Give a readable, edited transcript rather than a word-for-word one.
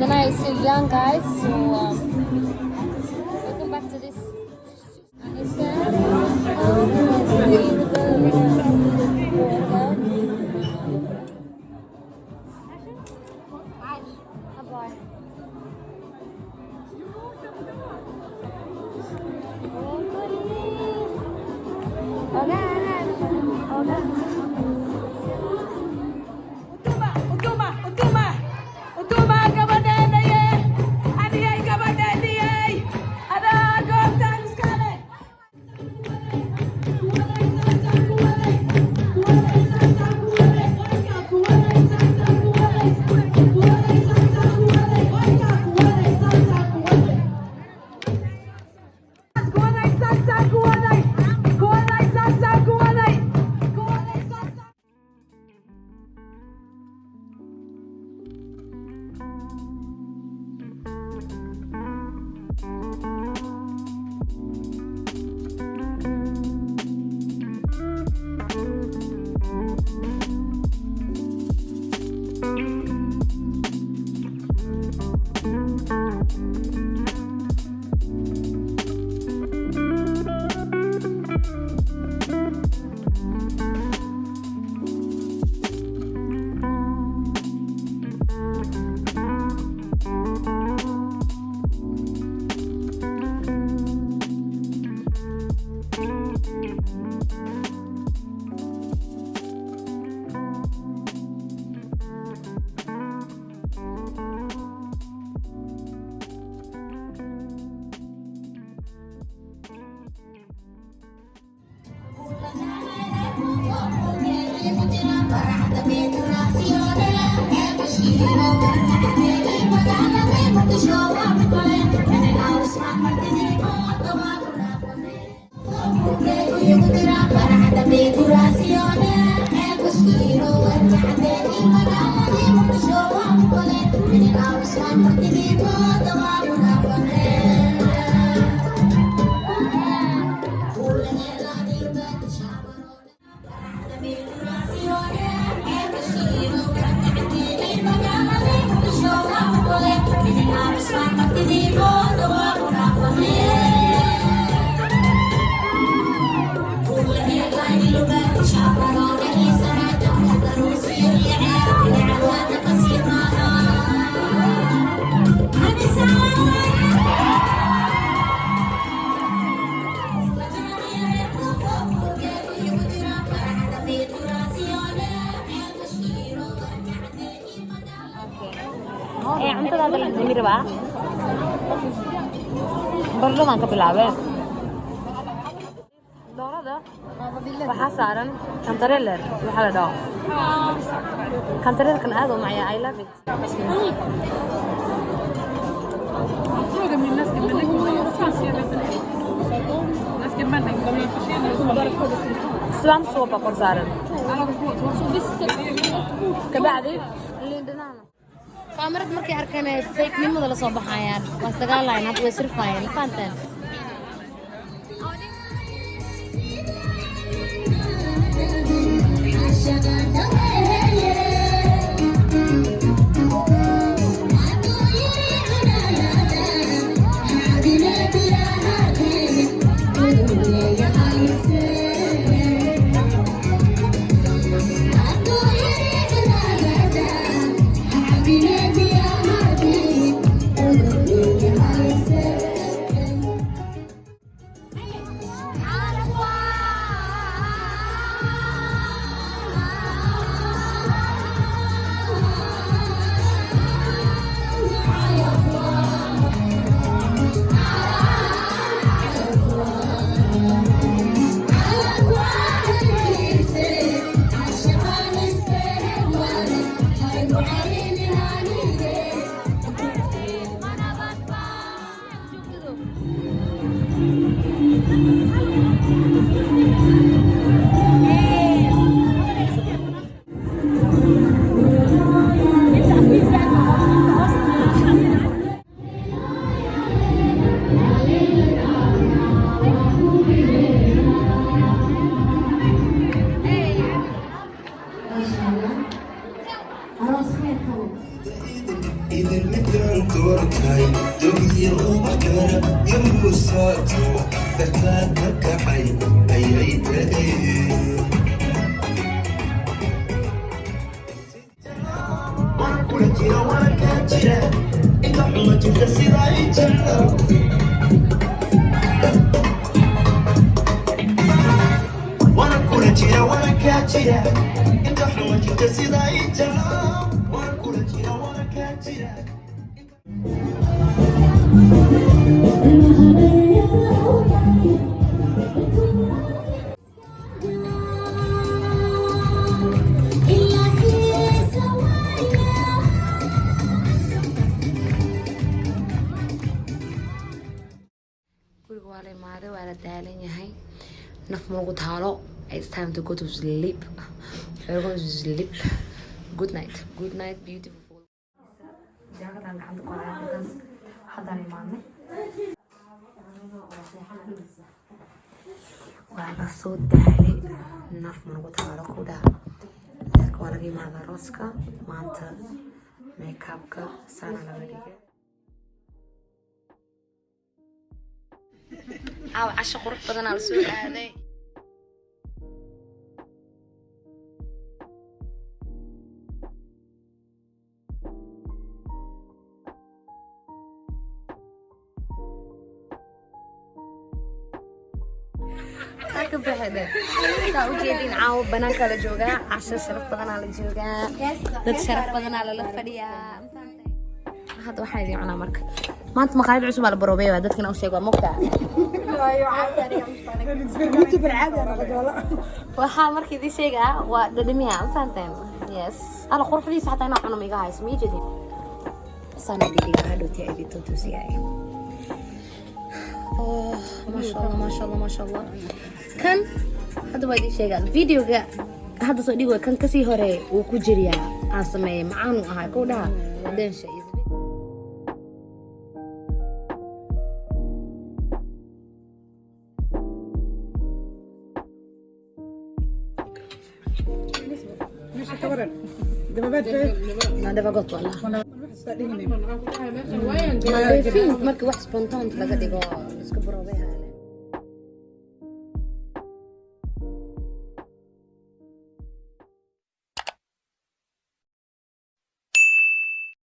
Then I see young guys, so welcome back to this. برلمان كبلعبة دورة وحصارا كانتريلر وحلا دوا كانتريلر كان هذا معي I love it مفروض من الناس سلام صوبة قرصارا كبعدي اللي دنانا كاميرا مركي أركان فيك مين مدل صباح عيان واستقال لاين هاد ويصرف عيان فانتن إذا مثل تورتاي دمي وبكرة يموساتو تكاد مكعي أي تأي وانا كل جيرة وانا كاتشرة انت حمى تفسي راي جنة وانا كل جيرة وانا كاتشرة انت حمى تفسي راي جنة وانا كل جيرة وانا كاتشرة guriga waa la imaaday waa la daalan yahay naf malagu taalo it's time to go to sleep we're going to sleep good night beautiful jaagadan gacanta ku hayaa because haddaan imaadnay waa la soo daalay naf malagu taalo ku dhaa laakiin waa laga imaadaa rooska maanta makeupka saana laga dhigay عشا قروح بدنا على السوق هذا كيف بهذا كأوجدين عاو بنان كلا جوجا عشا شرف بدنا على جوجا ضد شرف بدنا على لفريا هذا واحد يعنا مرك ما أنت مقاعد عصب على بروبيه وعدتك أنا وشيء مقطع waxaa markii idin sheegaa waa dhadhamiya fahanteen yes ala qurxdiisa xataa inaa cuno miga hayso mii jedin sana dhigiga hadhowtii ay dito tusiyay oh masha Allah kan hadda waa idin sheegaa videoga hadda soo dhigo kan kasii hore uu ku jiriyaa aan sameeyay macaan uu ahaa ku dhaha hadeen shay هذا بقط والله ما في مركب واحد سبونتان تلاقي دقيقة بس كبروا بيها